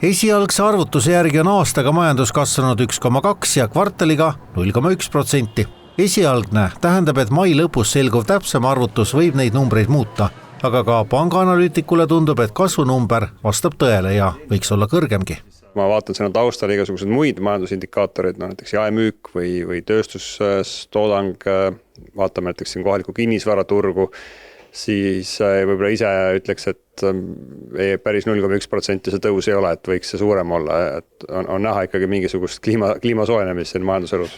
Esialgse arvutuse järgi on aastaga majandus kasvanud 1,2 ja kvartaliga 0,1%. Esialgne tähendab, et mai lõpus selguv täpsem arvutus võib neid numbreid muuta, aga ka pangaanalüütikule tundub, et kasvunumber vastab tõele ja võiks olla kõrgemgi. Ma vaatan sinna taustal igasuguseid muid majandusindikaatoreid, näiteks jaemüük või tööstustoodang, vaatame näiteks siin kohalikku kinnisvaraturgu, siis võib-olla ise ütleks, et päris 0,1% see tõus ei ole, et võiks see suurem olla, et on näha ikkagi mingisugust kliima soojenemist siin majanduselus.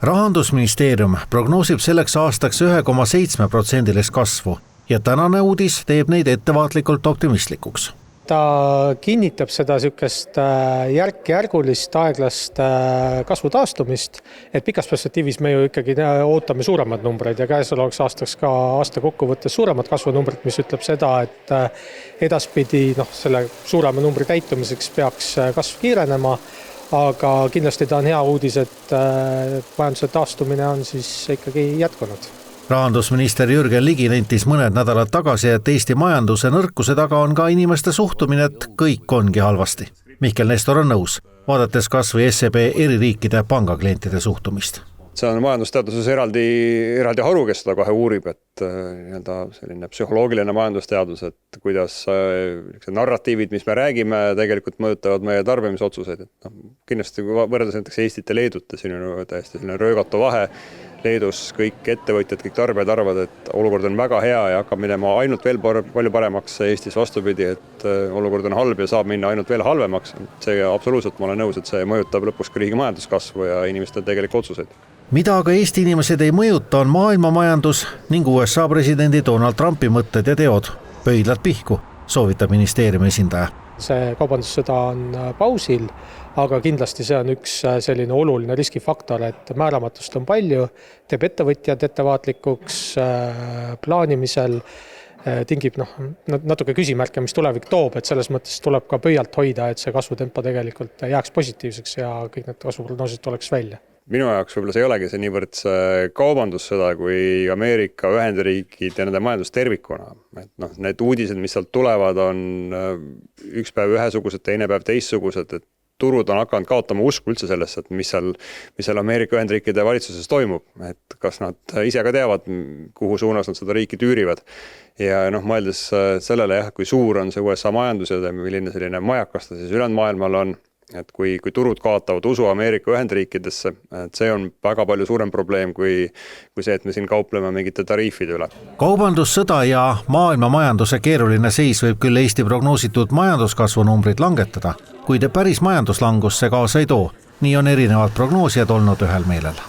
Rahandusministeerium prognoosib selleks aastaks 1,7% kasvu ja tänane uudis teeb neid ettevaatlikult optimistlikuks. Ta kinnitab seda sükest järk-järgulist aeglast kasvu taastumist, et pikas perspektiivis me ju ikkagi ootame suuremad numbreid ja käesolevaks aastaks ka aasta kokkuvõttes suuremad kasvunumbrid, mis ütleb seda, et edaspidi selle suurema numbri täitumiseks peaks kasv kiirenema, aga kindlasti ta on hea uudis, et majanduse taastumine on siis ikkagi jätkunud. Rahandusminister Jürgen Ligi nentis mõned nädalad tagasi, et Eesti majanduse nõrkuse taga on ka inimeste suhtumine, et kõik ongi halvasti. Mihkel Nestor on nõus, vaadates kas või SEB eri riikide pangaklientide suhtumist. See on majandusteaduses eraldi haru, kes seda kohe uurib, et selline psühholoogiline majandusteadus, et kuidas narratiivid, mis me räägime, tegelikult mõjutavad meie tarbimisotsuseid. Kindlasti kui võrreldes näiteks Eestit ja Leedut, siin on täiesti selline röögatu vahe. Leedus kõik ettevõtjad, kõik tarbijad arvavad, et olukord on väga hea ja hakkab minema ainult veel palju paremaks. Eestis vastupidi, et olukord on halb ja saab minna ainult veel halvemaks. See absoluutselt ma olen nõus, et see mõjutab lõpuks ka riigi majanduskasvu ja inimeste tegelikku otsuseid. Mida aga Eesti inimesed ei mõjuta, on maailma majandus ning USA presidendi Donald Trumpi mõtted ja teod. Pöidlad pihku, soovitab ministeeriumi esindaja. See kaubandussõda on pausil, aga kindlasti see on üks selline oluline riskifaktor, et määramatust on palju, teeb ettevõtjad ettevaatlikuks plaanimisel, tingib natuke küsimärke, mis tulevik toob, et selles mõttes tuleb ka pöialt hoida, et see kasvutempo tegelikult jääks positiivseks ja kõik need kasvuprognoosid oleks välja. Minu jaoks võib-olla see ei olegi see niivõrd see kaubandussõda kui Ameerika Ühendriigid ja nende majandus tervikuna. Et need uudised, mis sealt tulevad, on üks päev ühesugused, teine päev teistsugused, et turud on hakanud kaotama usku üldse sellesse, et mis seal Ameerika Ühendriikide valitsuses toimub, et kas nad ise ka teavad, kuhu suunas nad seda riiki tüürivad. Ja mõeldes sellele, kui suur on see USA majandus ja milline selline majakas ta siis ülejäänud maailmal on, et kui turud kaotavad usu Ameerika Ühendriikidesse, et see on väga palju suurem probleem kui see, et me siin kaupleme mingite tariifide üle. Kaubandussõda ja maailma majanduse keeruline seis võib küll Eesti prognoositud majanduskasvu numbrid langetada, kuid päris majanduslangus see kaasa ei too. Nii on erinevad prognoosijad olnud ühel meelel.